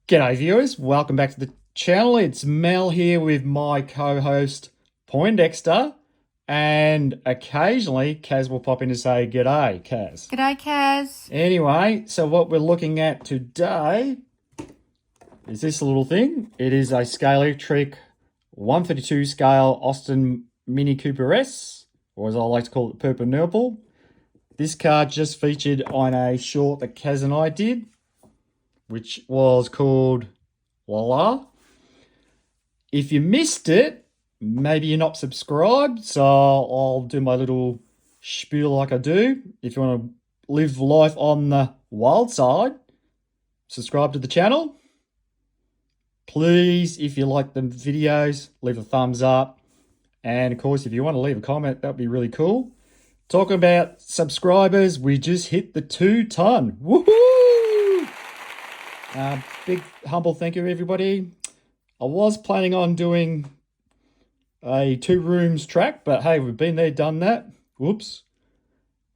G'day viewers, welcome back to the channel. It's Mel here with my co-host Poindexter, and occasionally Kaz will pop in to say g'day, Kaz. G'day, Kaz. Anyway, so what we're looking at today is this little thing. It is a Scalextric 132 scale Austin Mini Cooper S, or as I like to call it, Purple Nurple. This card just featured on a short that Kaz and I did, which was called La La. If you missed it, maybe you're not subscribed, so I'll do my little spiel like I do. If you want to live life on the wild side, subscribe to the channel. Please, if you like the videos, leave a thumbs up. And of course, if you want to leave a comment, that'd be really cool. Talking about subscribers, we just hit the 2 ton. Woohoo! Big humble thank you, everybody. I was planning on doing a 2 rooms track, but hey, we've been there, done that. Whoops.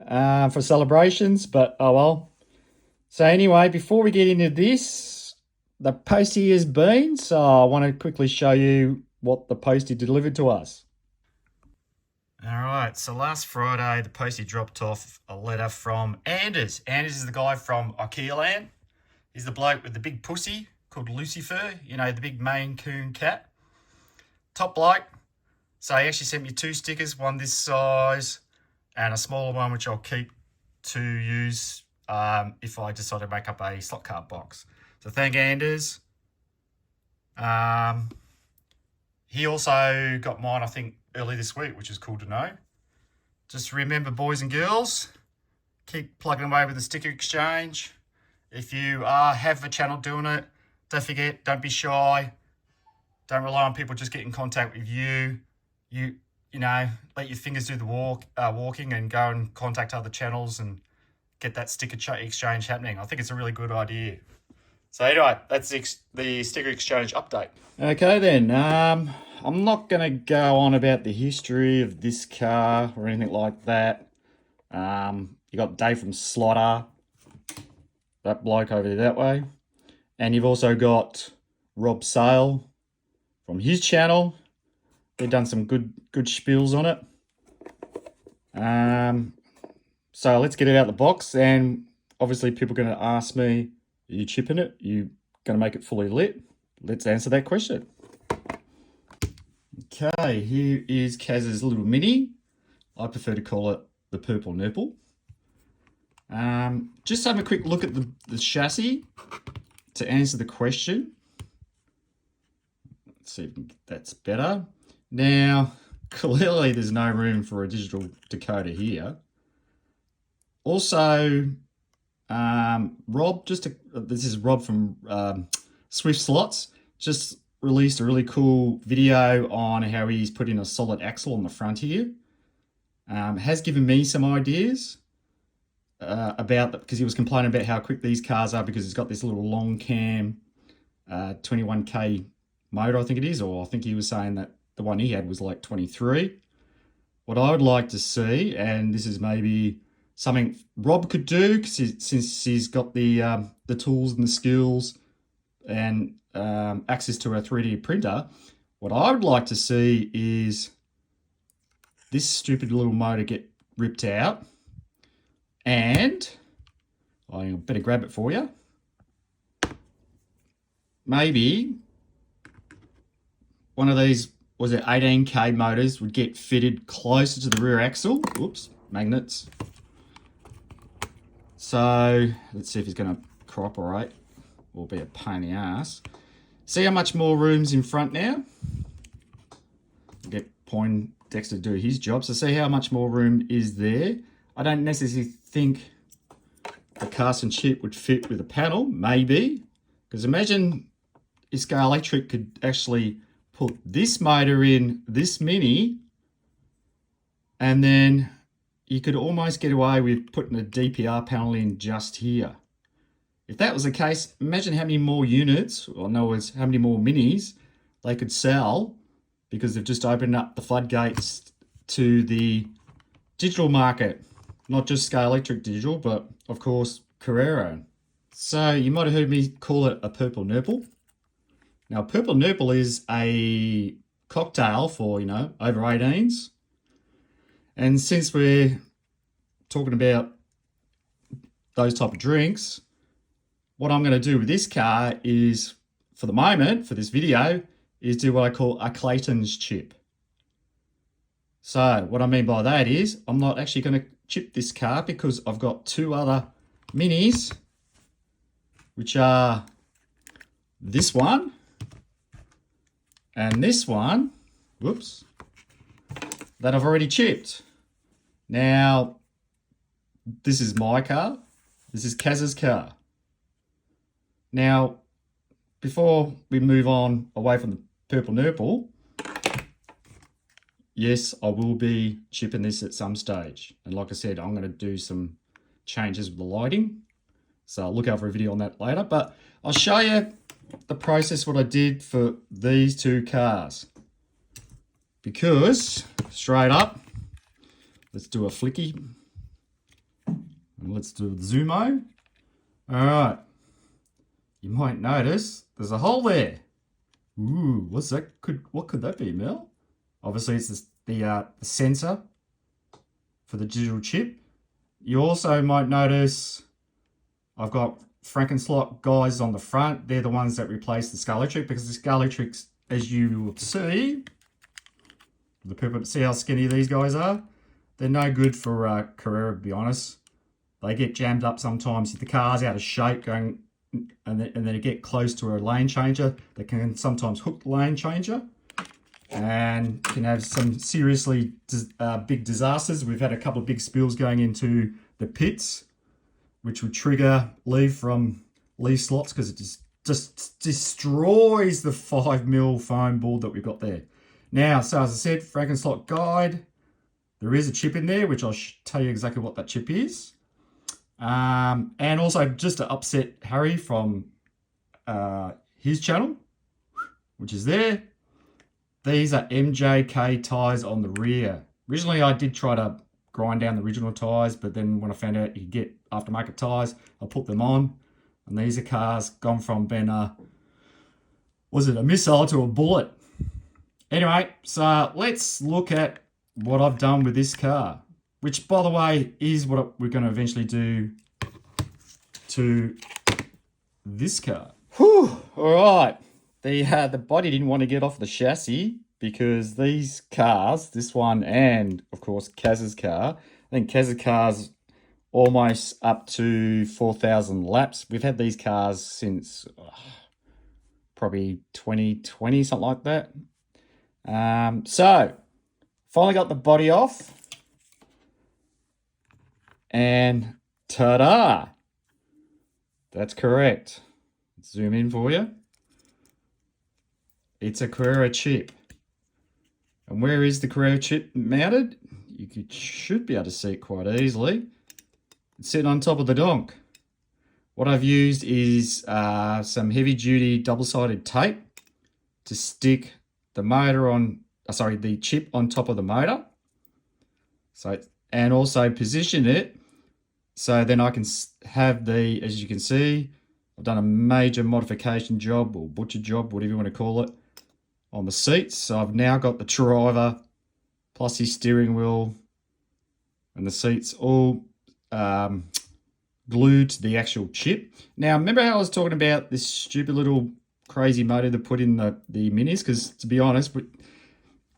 For celebrations, but oh well. So anyway, before we get into this, the postie has been, so I want to quickly show you what the postie delivered to us. All right, so last Friday, the postie dropped off a letter from Anders. Anders is the guy from IKEA Land. He's the bloke with the big pussy called Lucifer, you know, the big Maine Coon cat. Top bloke. So he actually sent me 2 stickers, one this size and a smaller one, which I'll keep to use if I decide to make up a slot card box. So thank Anders. He also got mine, I think, early this week, which is cool to know. Just remember, boys and girls, keep plugging away with the sticker exchange. If you have a channel doing it, don't forget, don't be shy. Don't rely on people just getting in contact with you. You know, let your fingers do the walking and go and contact other channels and get that sticker exchange happening. I think it's a really good idea. So anyway, that's the sticker exchange update. Okay then, I'm not going to go on about the history of this car or anything like that. You got Dave from Slaughter, that bloke over there that way. And you've also got Rob Sale from his channel. They've done some good spiels on it. So let's get it out of the box. And obviously people are going to ask me, are you chipping it? Are you going to make it fully lit? Let's answer that question. Okay, here is Kaz's little mini. I prefer to call it the Purple Nurple. Just have a quick look at the chassis to answer the question. Let's see if that's better. Now, clearly there's no room for a digital decoder here. Also, Rob, this is Rob from Swift Slots, just released a really cool video on how he's put in a solid axle on the front here. Has given me some ideas about that, because he was complaining about how quick these cars are because it's got this little long cam 21k motor, I think it is, or I think he was saying that the one he had was like 23. What I would like to see, and this is maybe something Rob could do, since he's got the tools and the skills and access to a 3D printer, what I would like to see is this stupid little motor get ripped out, and I better grab it for you. Maybe one of these, was it 18k motors, would get fitted closer to the rear axle. Oops, magnets. So let's see if he's going to cooperate or be a pain in the ass. See how much more room's in front now? Get Poindexter to do his job. So see how much more room is there. I don't necessarily think the Claytons Chip would fit with a panel, maybe. Because imagine if Scalextric could actually put this motor in this Mini, and then you could almost get away with putting a DPR panel in just here. If that was the case, imagine how many more units, or in other words, how many more Minis they could sell, because they've just opened up the floodgates to the digital market. Not just Scalextric digital, but of course Carrera. So you might have heard me call it a purple Nurple. Now, purple Nurple is a cocktail for, over 18s. And since we're talking about those type of drinks, what I'm going to do with this car is, for the moment, for this video, is do what I call a Claytons Chip. So what I mean by that is I'm not actually going to chip this car because I've got two other minis, which are this one and this one, whoops, that I've already chipped. Now, this is my car. This is Kaz's car. Now, before we move on away from the purple Nurple, yes, I will be chipping this at some stage. And like I said, I'm going to do some changes with the lighting. So I'll look out for a video on that later. But I'll show you the process, what I did for these two cars. Because, straight up, let's do a flicky. And let's do the zoom-o. All right. You might notice there's a hole there. Ooh, what's that? What could that be, Mel? Obviously, it's the sensor for the digital chip. You also might notice I've got Frankenslot guys on the front. They're the ones that replace the Scalextric, because the Scalextrics, as you will see, the purple, see how skinny these guys are? They're no good for Carrera, to be honest. They get jammed up sometimes if the car's out of shape going, and then it get close to a lane changer. They can sometimes hook the lane changer and can have some seriously big disasters. We've had a couple of big spills going into the pits, which would trigger leave from leaf slots, because it just destroys the 5mm foam board that we've got there. Now, so as I said, Frankenslot guide, there is a chip in there, which I'll tell you exactly what that chip is. And also just to upset Harry from his channel, which is there. These are MJK tyres on the rear. Originally, I did try to grind down the original tyres, but then when I found out you could get aftermarket tyres, I put them on. And these are cars gone from being was it a missile to a bullet? Anyway, so let's look at what I've done with this car, which, by the way, is what we're going to eventually do to this car. Whew, all right. The body didn't want to get off the chassis because these cars, this one and, of course, Kaz's car, I think Kaz's car's almost up to 4,000 laps. We've had these cars since probably 2020, something like that. So, finally got the body off. And ta-da! That's correct. Zoom in for you. It's a Carrera chip. And where is the Carrera chip mounted? You should be able to see it quite easily. It's sitting on top of the donk. What I've used is some heavy-duty double-sided tape to stick the motor on, the chip on top of the motor. So, and also position it so then I can have the, as you can see, I've done a major modification job or butcher job, whatever you want to call it, on the seats. So I've now got the driver plus his steering wheel and the seats all glued to the actual chip. Now, remember how I was talking about this stupid little crazy motor to put in the minis? Because to be honest,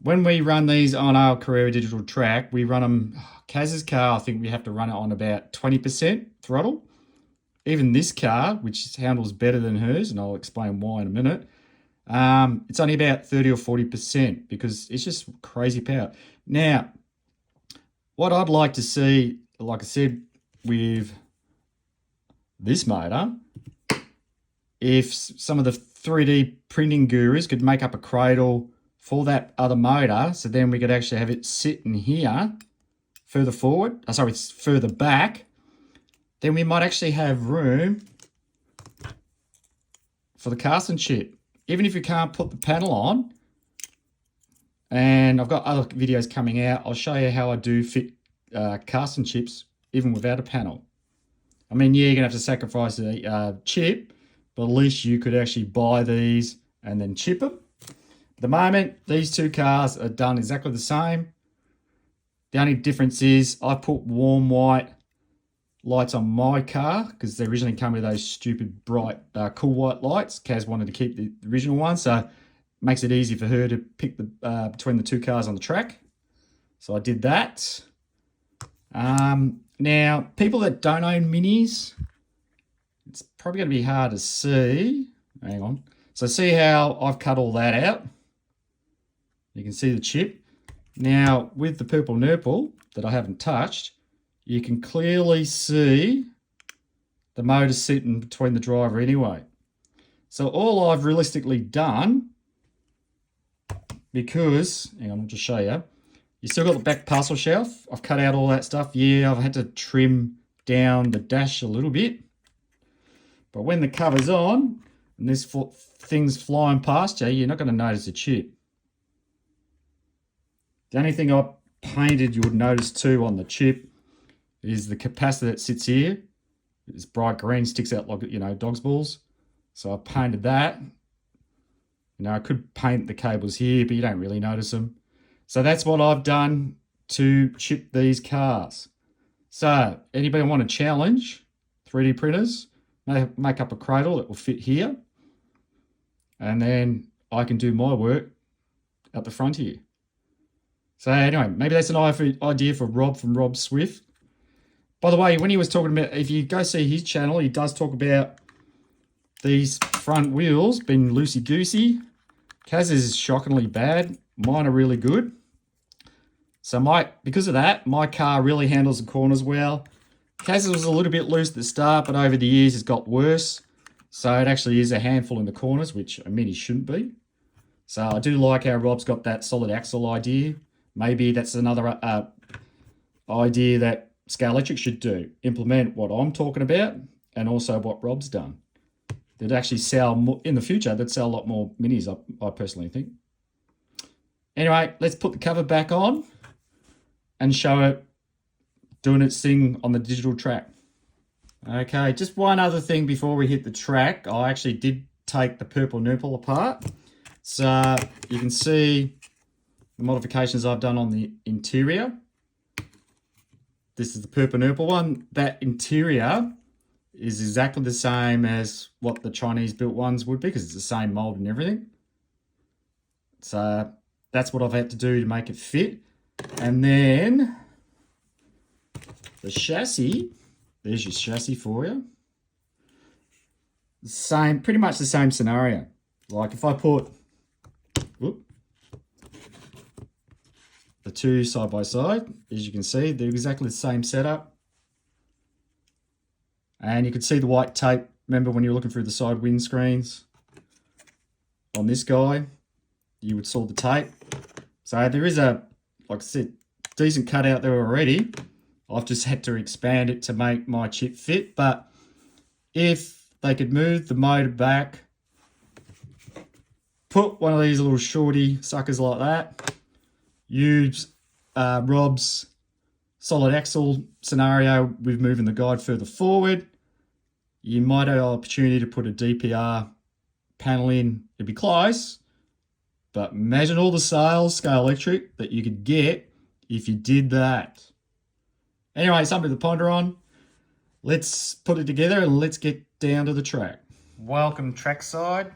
when we run these on our Carrera digital track, we run them, Kaz's car, I think we have to run it on about 20% throttle. Even this car, which handles better than hers, and I'll explain why in a minute, it's only about 30 or 40% because it's just crazy power. Now, what I'd like to see, like I said, with this motor, if some of the 3D printing gurus could make up a cradle for that other motor, so then we could actually have it sit in here further forward, further back, then we might actually have room for the casting chip. Even if you can't put the panel on, and I've got other videos coming out, I'll show you how I do fit casting chips even without a panel. I mean, yeah, you're going to have to sacrifice a chip, but at least you could actually buy these and then chip them. At the moment, these two cars are done exactly the same. The only difference is I put warm white lights on my car because they originally came with those stupid bright cool white lights. Kaz wanted to keep the original one, so it makes it easy for her to pick the between the two cars on the track. So I did that. Now, people that don't own Minis, it's probably going to be hard to see. Hang on. So see how I've cut all that out? You can see the chip. Now, with the purple Nurple that I haven't touched, you can clearly see the motor sitting between the driver anyway. So all I've realistically done, because, hang on, I'll just show you. You still got the back parcel shelf. I've cut out all that stuff. Yeah, I've had to trim down the dash a little bit. But when the cover's on and this thing's flying past you, you're not going to notice a chip. The only thing I painted you would notice too on the chip is the capacitor that sits here. It's bright green, sticks out like, you know, dog's balls. So I painted that. You know, I could paint the cables here, but you don't really notice them. So that's what I've done to chip these cars. So anybody want to challenge 3D printers? Make up a cradle that will fit here. And then I can do my work at the front here. So anyway, maybe that's an idea for Rob from Rob Swift. By the way, when he was talking about, if you go see his channel, he does talk about these front wheels being loosey-goosey. Kaz's is shockingly bad. Mine are really good. So because of that, my car really handles the corners well. Kaz's was a little bit loose at the start, but over the years it's got worse. So it actually is a handful in the corners, which a Mini shouldn't be. So I do like how Rob's got that solid axle idea. Maybe that's another idea that Scalextric should do. Implement what I'm talking about and also what Rob's done. They'd actually sell more, in the future, they'd sell a lot more Minis, I personally think. Anyway, let's put the cover back on and show it doing its thing on the digital track. Okay, just one other thing before we hit the track. I actually did take the purple Nurple apart. So you can see the modifications I've done on the interior. This is the purple Nurple one. That interior is exactly the same as what the Chinese built ones would be because it's the same mold and everything. So that's what I've had to do to make it fit. And then the chassis, there's your chassis for you. Same, pretty much the same scenario. Like if I put the two side by side, as you can see, they're exactly the same setup. And you can see the white tape. Remember when you were looking through the side windscreens on this guy, you would saw the tape. So there is a, like I said, decent cutout there already. I've just had to expand it to make my chip fit. But if they could move the motor back, put one of these little shorty suckers like that, use Rob's solid axle scenario with moving the guide further forward, you might have an opportunity to put a DPR panel in. It'd be close, but imagine all the sales, Scalextric, that you could get if you did that. Anyway, something to ponder on. Let's put it together and let's get down to the track. Welcome trackside.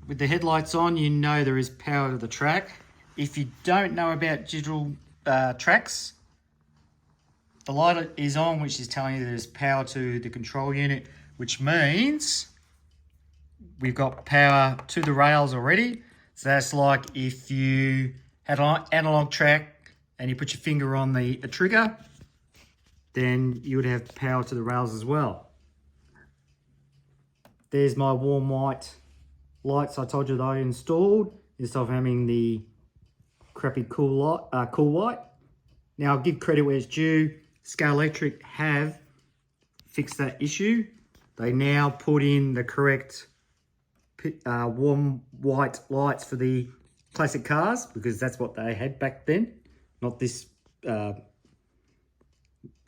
With the headlights on, you know there is power to the track. If you don't know about digital tracks, the light is on, which is telling you there's power to the control unit, which means we've got power to the rails already. So that's like if you had an analog track and you put your finger on the trigger, then you would have power to the rails as well. There's my warm white lights I told you that I installed instead of having the crappy cool white. Now I'll give credit where it's due. Scalextric have fixed that issue. They now put in the correct warm white lights for the classic cars because that's what they had back then, not this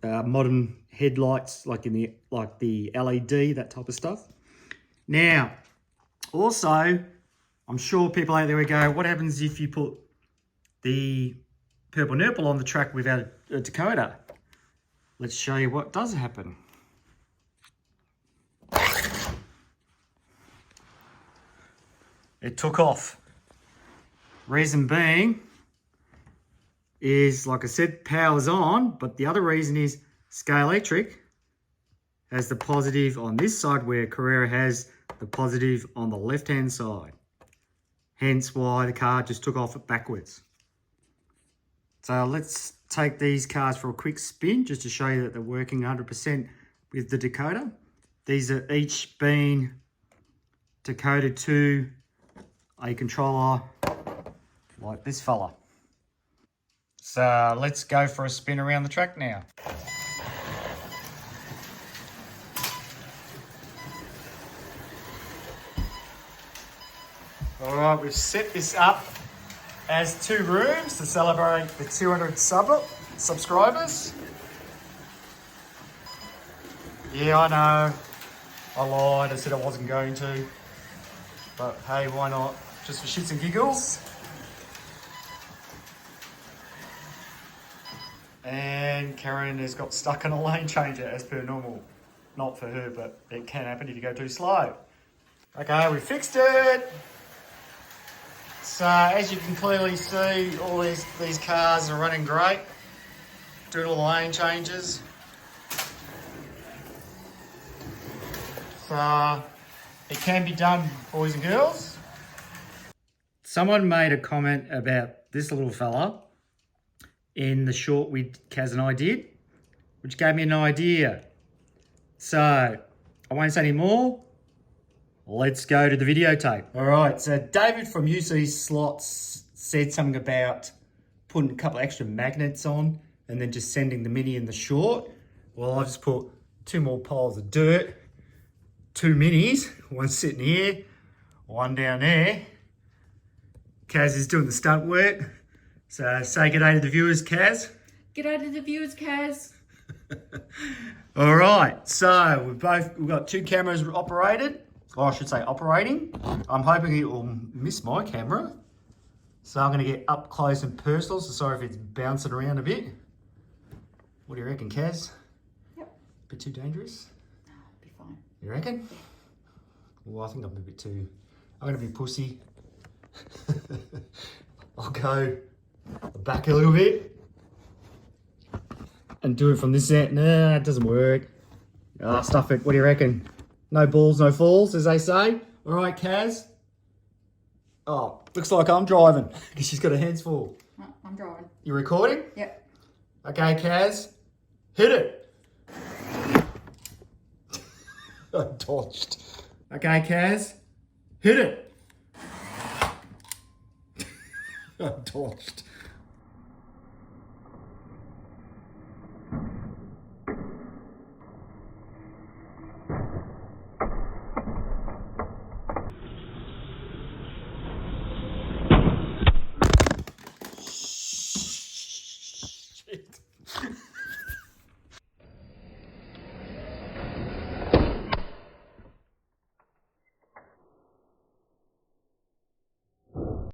modern headlights, like the LED, that type of stuff. Now, also, I'm sure people out there will go, what happens if you put the purple Nurple on the track without a Dakota? Let's show you what does happen. It took off. Reason being is, like I said, power's on, but the other reason is Scalextric has the positive on this side where Carrera has the positive on the left-hand side. Hence why the car just took off backwards. So let's take these cars for a quick spin just to show you that they're working 100% with the Dakota. These are each being decoded to a controller like this fella. So let's go for a spin around the track now. All right, we've set this up as 2 rooms to celebrate the 200 subscribers. Yeah, I know. I lied. I said I wasn't going to. But hey, why not? Just for shits and giggles. And Karen has got stuck on a lane changer as per normal. Not for her, but it can happen if you go too slow. Okay, we fixed it. So as you can clearly see, all these cars are running great. Doing all the lane changes. So it can be done, boys and girls. Someone made a comment about this little fella in the short Kaz and I did, which gave me an idea. So I won't say any more. Let's go to the videotape. All right, so David from UC Slots said something about putting a couple of extra magnets on and then just sending the Mini in the short. Well, I've just put 2 more piles of dirt, 2 Minis, one sitting here, one down there. Kaz is doing the stunt work. So say good day to the viewers, Kaz. G'day to the viewers, Kaz. All right, so we've got 2 cameras operated. Or I should say operating. I'm hoping it will miss my camera. So I'm going to get up close and personal. So sorry if it's bouncing around a bit. What do you reckon, Kaz? Yep. Bit too dangerous? No, it'll be fine. You reckon? Well, I think I'm a bit too... I'm going to be pussy. I'll go back a little bit. And do it from this end. Nah, it doesn't work. Ah, stuff it. What do you reckon? No balls, no falls, as they say. All right, Kaz. Oh, looks like I'm driving because she's got her hands full. No, I'm driving. You recording? Yep. Okay, Kaz. Hit it. I dodged. Okay, Kaz. Hit it. I dodged.